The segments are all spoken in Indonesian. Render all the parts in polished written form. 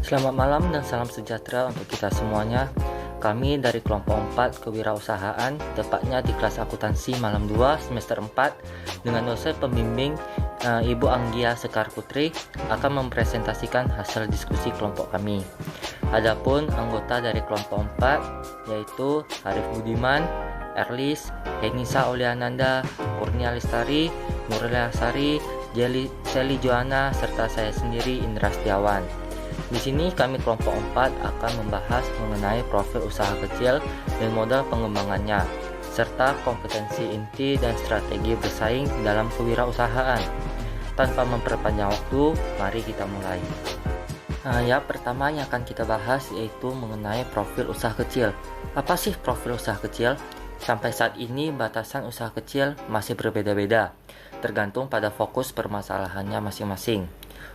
Selamat malam dan salam sejahtera untuk kita semuanya. Kami dari kelompok 4 kewirausahaan, tepatnya di kelas akuntansi malam 2 semester 4 dengan dosen pembimbing Ibu Anggia Sekar Putri akan mempresentasikan hasil diskusi kelompok kami. Adapun anggota dari kelompok 4 yaitu Arif Budiman, Erlis, Henisa Oliananda, Kurnia Lestari, Nurila Sari, Seli Joana, serta saya sendiri Indra Setiawan. Di sini kami kelompok 4 akan membahas mengenai profil usaha kecil dan modal pengembangannya, serta kompetensi inti dan strategi bersaing dalam kewirausahaan. Tanpa memperpanjang waktu, mari kita mulai. Pertama yang akan kita bahas yaitu mengenai profil usaha kecil. Apa sih profil usaha kecil? Sampai saat ini batasan usaha kecil masih berbeda-beda, tergantung pada fokus permasalahannya masing-masing.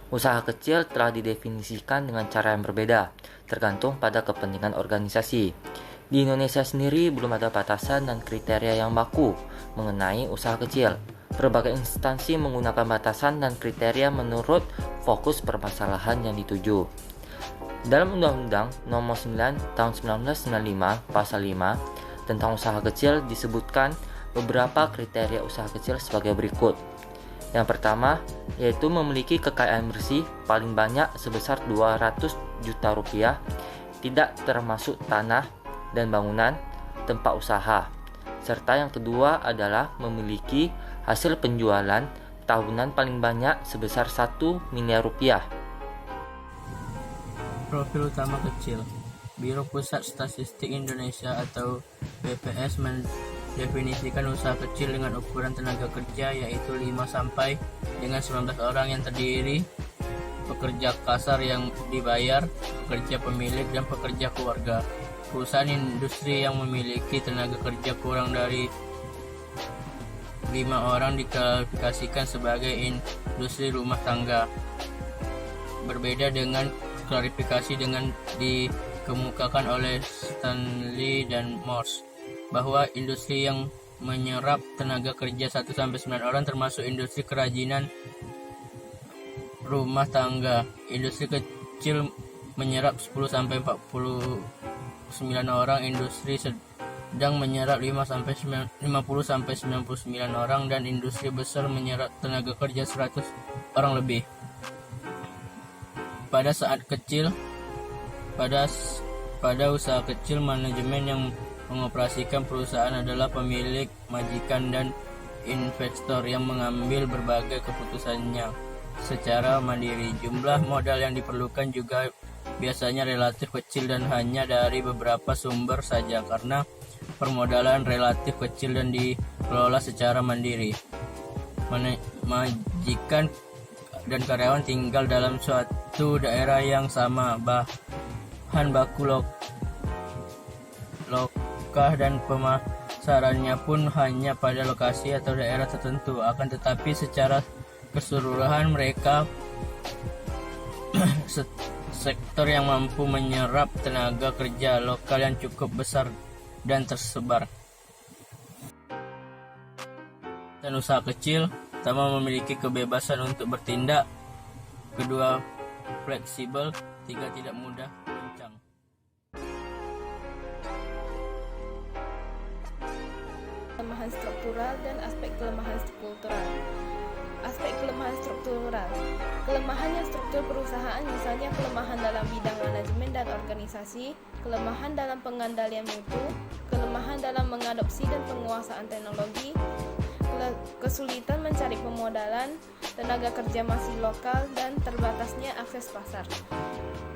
Usaha kecil telah didefinisikan dengan cara yang berbeda, tergantung pada kepentingan organisasi. Di Indonesia sendiri belum ada batasan dan kriteria yang baku mengenai usaha kecil. Berbagai instansi menggunakan batasan dan kriteria menurut fokus permasalahan yang dituju. Dalam Undang-Undang Nomor 9 Tahun 1995 Pasal 5 tentang usaha kecil disebutkan beberapa kriteria usaha kecil sebagai berikut. Yang pertama, yaitu memiliki kekayaan bersih paling banyak sebesar 200 juta rupiah, tidak termasuk tanah dan bangunan tempat usaha. Serta yang kedua adalah memiliki hasil penjualan tahunan paling banyak sebesar 1 miliar rupiah. Profil utama kecil. Biro Pusat Statistik Indonesia atau BPS mendefinisikan usaha kecil dengan ukuran tenaga kerja yaitu 5 sampai dengan 19 orang yang terdiri pekerja kasar yang dibayar, pekerja pemilik, dan pekerja keluarga. Perusahaan industri yang memiliki tenaga kerja kurang dari 5 orang diklasifikasikan sebagai industri rumah tangga. Berbeda dengan klarifikasi dengan dikemukakan oleh Stanley dan Morse bahwa industri yang menyerap tenaga kerja 1-9 orang termasuk industri kerajinan rumah tangga. Industri kecil menyerap 10-49 orang, industri sedang menyerap 50-99 orang, dan industri besar menyerap tenaga kerja 100 orang lebih. Pada usaha kecil, manajemen yang mengoperasikan perusahaan adalah pemilik, majikan, dan investor yang mengambil berbagai keputusannya secara mandiri. Jumlah modal yang diperlukan juga biasanya relatif kecil dan hanya dari beberapa sumber saja karena permodalan relatif kecil dan dikelola secara mandiri. Majikan dan karyawan tinggal dalam suatu daerah yang sama, bahan baku lokah dan pemasarannya pun hanya pada lokasi atau daerah tertentu. Akan tetapi secara keseluruhan mereka sektor yang mampu menyerap tenaga kerja lokal yang cukup besar dan tersebar. Dan usaha kecil pertama memiliki kebebasan untuk bertindak, kedua fleksibel, tiga tidak mudah goncang. Kelemahan struktural dan aspek kelemahan kultural. Aspek kelemahan struktural. Kelemahan yang struktur perusahaan misalnya kelemahan dalam bidang manajemen dan organisasi, kelemahan dalam pengendalian mutu, kelemahan dalam mengadopsi dan penguasaan teknologi, kesulitan mencari pemodalan, tenaga kerja masih lokal, dan terbatasnya akses pasar.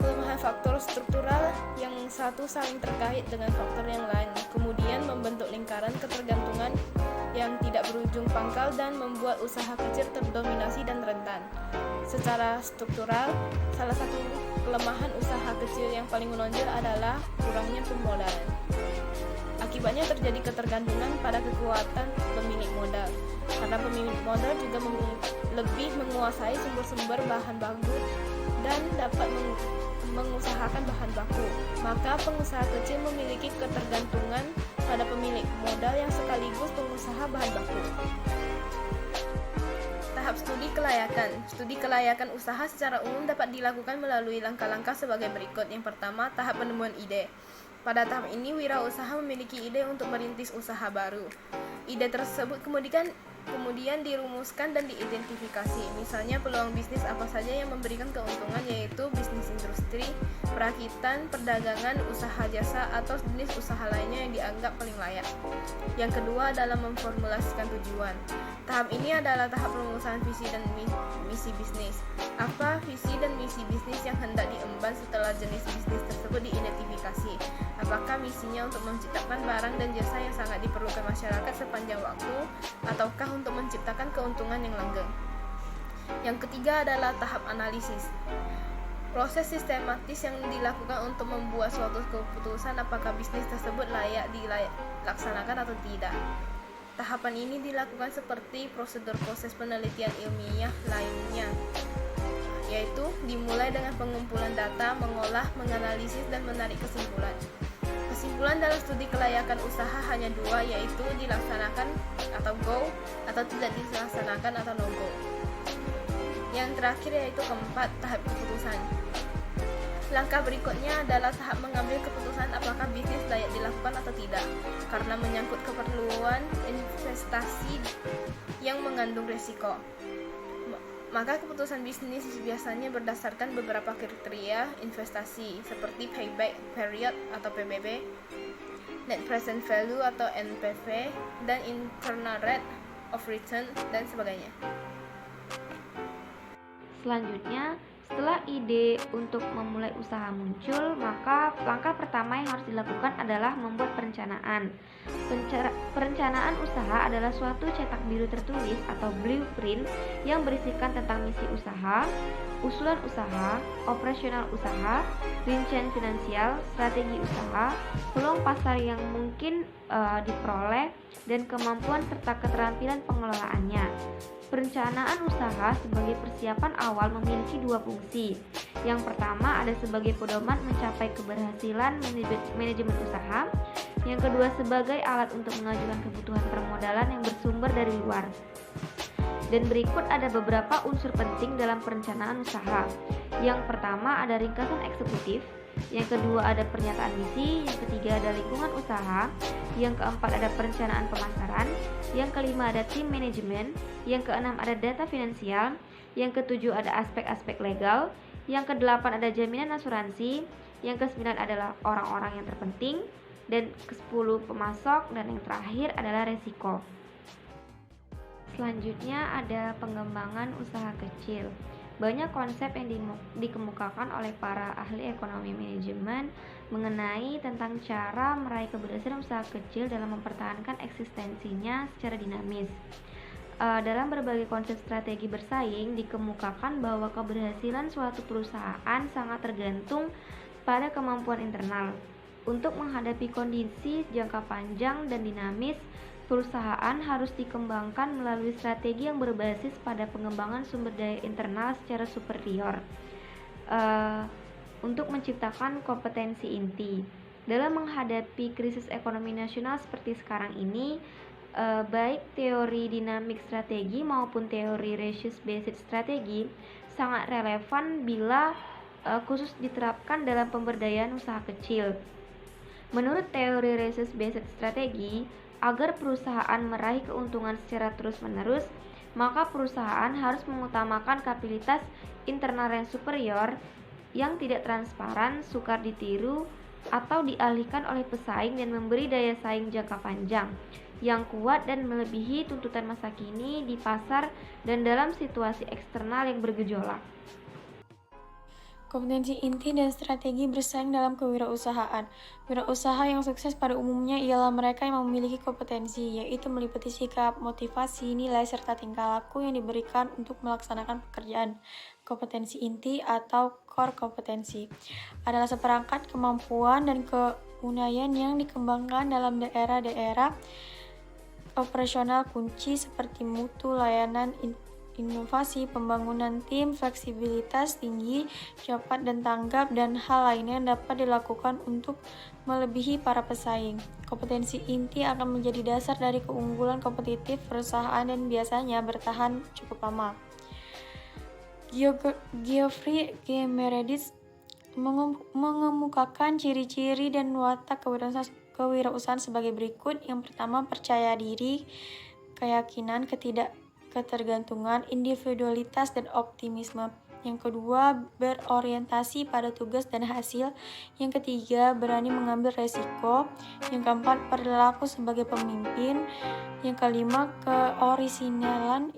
Kelemahan faktor struktural yang satu saling terkait dengan faktor yang lain, kemudian membentuk lingkaran ketergantungan yang tidak berujung pangkal dan membuat usaha kecil terdominasi dan rentan. Secara struktural, salah satu kelemahan usaha kecil yang paling menonjol adalah kurangnya pemodalan. Akibatnya terjadi ketergantungan pada kekuatan pemilik modal, karena pemilik modal juga lebih menguasai sumber-sumber bahan baku dan dapat mengusahakan bahan baku. Maka pengusaha kecil memiliki ketergantungan pada pemilik modal yang sekaligus pengusaha bahan baku. Tahap Tahap studi kelayakan. Studi kelayakan usaha secara umum dapat dilakukan melalui langkah-langkah sebagai berikut. Yang pertama, tahap penemuan ide. Pada tahap ini, wirausaha memiliki ide untuk merintis usaha baru. Ide tersebut kemudian dirumuskan dan diidentifikasi. Misalnya peluang bisnis apa saja yang memberikan keuntungan, yaitu bisnis industri, perakitan, perdagangan, usaha jasa, atau jenis usaha lainnya yang dianggap paling layak. Yang kedua adalah memformulasikan tujuan. Tahap ini adalah tahap perumusan visi dan misi bisnis. Apa visi dan misi bisnis yang hendak diemban setelah jenis bisnis tersebut diidentifikasi? Apakah misinya untuk menciptakan barang dan jasa yang sangat diperlukan masyarakat sepanjang waktu, ataukah untuk menciptakan keuntungan yang langgeng? Yang ketiga adalah tahap analisis. Proses sistematis yang dilakukan untuk membuat suatu keputusan apakah bisnis tersebut layak dilaksanakan atau tidak. Tahapan ini dilakukan seperti prosedur proses penelitian ilmiah lainnya, yaitu dimulai dengan pengumpulan data, mengolah, menganalisis, dan menarik kesimpulan. Kesimpulan dalam studi kelayakan usaha hanya dua, yaitu dilaksanakan atau go, atau tidak dilaksanakan atau no go. Yang terakhir yaitu keempat, tahap keputusan. Langkah berikutnya adalah tahap mengambil keputusan apakah bisnis layak dilakukan atau tidak, karena menyangkut keperluan investasi yang mengandung risiko. Maka keputusan bisnis biasanya berdasarkan beberapa kriteria investasi seperti payback period atau PBB, net present value atau NPV, dan internal rate of return dan sebagainya. Selanjutnya, setelah ide untuk memulai usaha muncul, maka langkah pertama yang harus dilakukan adalah membuat perencanaan. Perencanaan usaha adalah suatu cetak biru tertulis atau blueprint yang berisikan tentang misi usaha, usulan usaha, operasional usaha, rincian finansial, strategi usaha, peluang pasar yang mungkin diperoleh, dan kemampuan serta keterampilan pengelolaannya. Perencanaan usaha sebagai persiapan awal memiliki dua fungsi. Yang pertama ada sebagai pedoman mencapai keberhasilan manajemen usaha. Yang kedua sebagai alat untuk mengajukan kebutuhan permodalan yang bersumber dari luar. Dan berikut ada beberapa unsur penting dalam perencanaan usaha. Yang pertama ada ringkasan eksekutif. Yang kedua ada pernyataan misi, yang ketiga ada lingkungan usaha, yang keempat ada perencanaan pemasaran, yang kelima ada tim manajemen, yang keenam ada data finansial, yang ketujuh ada aspek-aspek legal, yang kedelapan ada jaminan asuransi, yang kesembilan adalah orang-orang yang terpenting, dan ke-10 pemasok, dan yang terakhir adalah resiko. Selanjutnya ada pengembangan usaha kecil. Banyak konsep yang dikemukakan oleh para ahli ekonomi manajemen mengenai tentang cara meraih keberhasilan usaha kecil dalam mempertahankan eksistensinya secara dinamis. Dalam berbagai konsep strategi bersaing dikemukakan bahwa keberhasilan suatu perusahaan sangat tergantung pada kemampuan internal. Untuk menghadapi kondisi jangka panjang dan dinamis, perusahaan harus dikembangkan melalui strategi yang berbasis pada pengembangan sumber daya internal secara superior untuk menciptakan kompetensi inti. Dalam menghadapi krisis ekonomi nasional seperti sekarang ini, baik teori dinamik strategi maupun teori resource-based strategi sangat relevan bila khusus diterapkan dalam pemberdayaan usaha kecil. Menurut teori resource-based strategi, agar perusahaan meraih keuntungan secara terus-menerus, maka perusahaan harus mengutamakan kapabilitas internal yang superior, yang tidak transparan, sukar ditiru, atau dialihkan oleh pesaing dan memberi daya saing jangka panjang, yang kuat dan melebihi tuntutan masa kini di pasar dan dalam situasi eksternal yang bergejolak. Kompetensi inti dan strategi bersaing dalam kewirausahaan. Wirausaha yang sukses pada umumnya ialah mereka yang memiliki kompetensi, yaitu meliputi sikap, motivasi, nilai, serta tingkah laku yang diberikan untuk melaksanakan pekerjaan. Kompetensi inti atau core kompetensi adalah seperangkat kemampuan dan keunikan yang dikembangkan dalam daerah-daerah operasional kunci seperti mutu, layanan, inovasi, pembangunan tim, fleksibilitas tinggi, cepat dan tanggap, dan hal lainnya yang dapat dilakukan untuk melebihi para pesaing. Kompetensi inti akan menjadi dasar dari keunggulan kompetitif perusahaan dan biasanya bertahan cukup lama. Geoffrey G. Meredith mengemukakan ciri-ciri dan watak kewirausahaan sebagai berikut. Yang pertama, percaya diri, keyakinan, ketergantungan, individualitas, dan optimisme. Yang kedua, berorientasi pada tugas dan hasil. Yang ketiga, berani mengambil resiko. Yang keempat, perilaku sebagai pemimpin. Yang kelima, keorisinalan,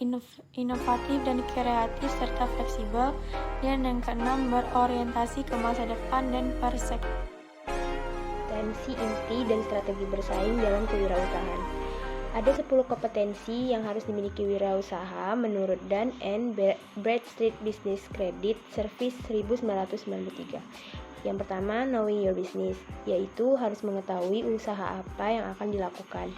inovatif dan kreatif serta fleksibel. Dan yang keenam, berorientasi ke masa depan dan perspektif. Kompetensi inti dan strategi bersaing dalam kewirausahaan. Ada 10 kompetensi yang harus dimiliki wirausaha menurut Dan and Bradstreet Business Credit Service 1993. Yang pertama, knowing your business, yaitu harus mengetahui usaha apa yang akan dilakukan.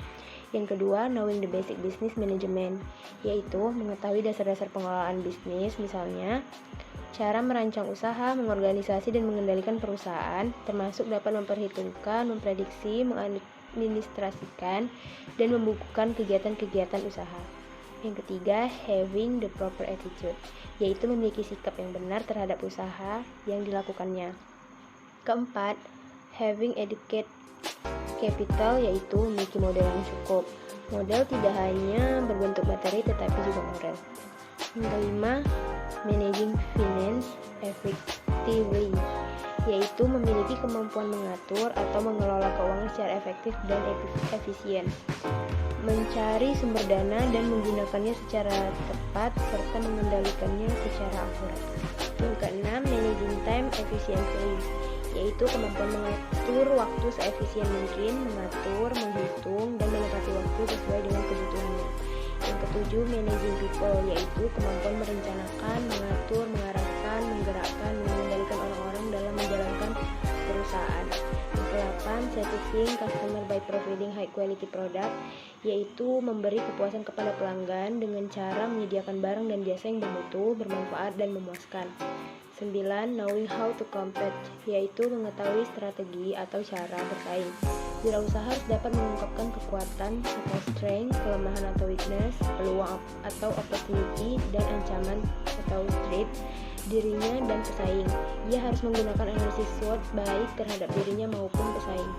Yang kedua, knowing the basic business management, yaitu mengetahui dasar-dasar pengelolaan bisnis, misalnya cara merancang usaha, mengorganisasi dan mengendalikan perusahaan, termasuk dapat memperhitungkan, memprediksi, mengadministrasikan, dan membukukan kegiatan-kegiatan usaha. Yang ketiga, having the proper attitude, yaitu memiliki sikap yang benar terhadap usaha yang dilakukannya. Keempat, having adequate capital, yaitu memiliki modal yang cukup. Modal tidak hanya berbentuk materi tetapi juga moral. Yang kelima, managing finance effectively, yaitu memiliki kemampuan mengatur atau mengelola keuangan secara efektif dan efisien, mencari sumber dana dan menggunakannya secara tepat, serta mengendalikannya secara akurat. Yang keenam, managing time efficiently, yaitu kemampuan mengatur waktu seefisien mungkin, mengatur, menghitung, dan menepati waktu sesuai dengan kebutuhannya. Yang ketujuh, managing people, yaitu kemampuan merencanakan, mengatur, mengarahkan, menggerakkan, mengendalikan orang-orang dalam menjalankan perusahaan. Yang kedelapan, satisfying customer by providing high quality product, yaitu memberi kepuasan kepada pelanggan dengan cara menyediakan barang dan jasa yang bermutu, bermanfaat, dan memuaskan. 9. Knowing how to compete, yaitu mengetahui strategi atau cara bersaing. Wirausaha harus dapat mengungkapkan kekuatan atau strength, kelemahan atau weakness, peluang atau opportunity, dan ancaman atau threat dirinya dan pesaing. Ia harus menggunakan analisis SWOT baik terhadap dirinya maupun pesaing.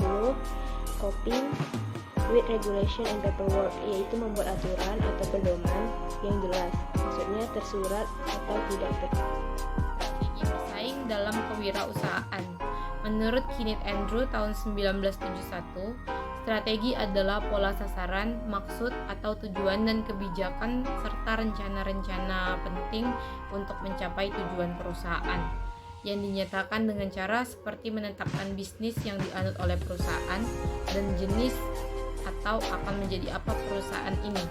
10. Coping with regulation and paperwork, yaitu membuat aturan atau pedoman yang jelas, maksudnya tersurat atau tidak Strategi bersaing dalam kewirausahaan. Menurut Kenneth Andrew tahun 1971, strategi adalah pola sasaran, maksud atau tujuan dan kebijakan serta rencana-rencana penting untuk mencapai tujuan perusahaan yang dinyatakan dengan cara seperti menetapkan bisnis yang dianut oleh perusahaan dan jenis atau akan menjadi apa perusahaan ini.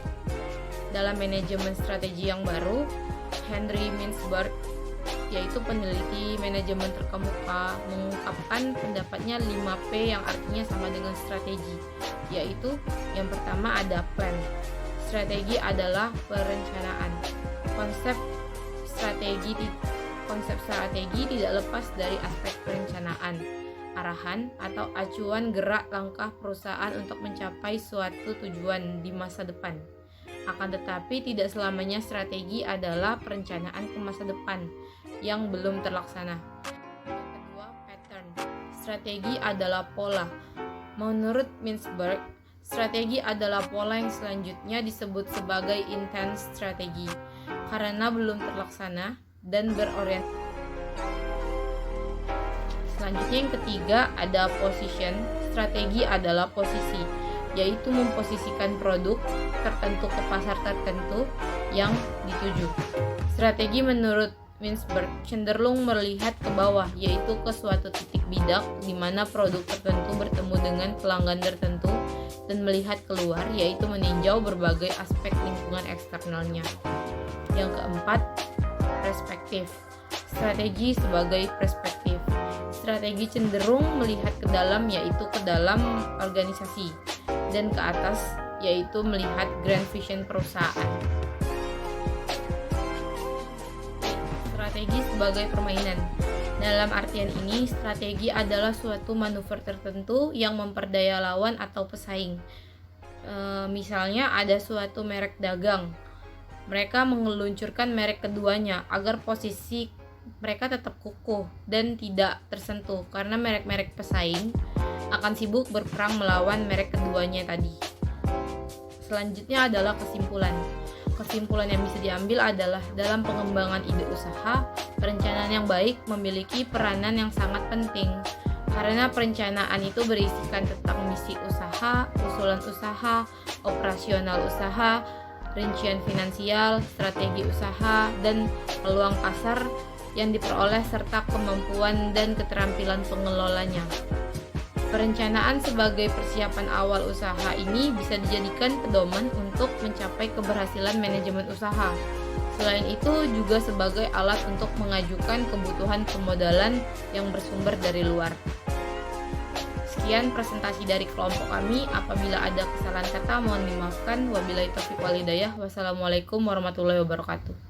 Dalam manajemen strategi yang baru, Henry Mintzberg, yaitu peneliti manajemen terkemuka, mengungkapkan pendapatnya 5P yang artinya sama dengan strategi, yaitu yang pertama ada plan. Strategi adalah perencanaan. Konsep strategi tidak lepas dari aspek perencanaan, arahan atau acuan gerak langkah perusahaan untuk mencapai suatu tujuan di masa depan. Akan tetapi tidak selamanya strategi adalah perencanaan ke masa depan yang belum terlaksana. Yang kedua, pattern. Strategi adalah pola. Menurut Mintzberg, strategi adalah pola yang selanjutnya disebut sebagai intent strategi karena belum terlaksana dan berorientasi. Selanjutnya yang ketiga ada position. Strategi adalah posisi, yaitu memposisikan produk tertentu ke pasar tertentu yang dituju. Strategi menurut Mintzberg cenderung melihat ke bawah, yaitu ke suatu titik bidak di mana produk tertentu bertemu dengan pelanggan tertentu, dan melihat keluar, yaitu meninjau berbagai aspek lingkungan eksternalnya. Yang keempat, perspektif. Strategi sebagai perspektif. Strategi cenderung melihat ke dalam, yaitu ke dalam organisasi, dan ke atas, yaitu melihat grand vision perusahaan. strategi sebagai permainan. Dalam artian ini, strategi adalah suatu manuver tertentu yang memperdaya lawan atau pesaing. Misalnya ada suatu merek dagang. Mereka meluncurkan merek keduanya agar posisi mereka tetap kukuh dan tidak tersentuh karena merek-merek pesaing akan sibuk berperang melawan merek keduanya tadi. Selanjutnya adalah kesimpulan. Kesimpulan yang bisa diambil adalah dalam pengembangan ide usaha, perencanaan yang baik memiliki peranan yang sangat penting. Karena perencanaan itu berisikan tentang misi usaha, usulan usaha, operasional usaha, rincian finansial, strategi usaha, dan peluang pasar yang diperoleh serta kemampuan dan keterampilan pengelolanya. Perencanaan sebagai persiapan awal usaha ini bisa dijadikan pedoman untuk mencapai keberhasilan manajemen usaha. Selain itu juga sebagai alat untuk mengajukan kebutuhan pemodalan yang bersumber dari luar. Sekian presentasi dari kelompok kami. Apabila ada kesalahan kata mohon dimaafkan. Wabillahi taufiq wal hidayah. Wassalamualaikum warahmatullahi wabarakatuh.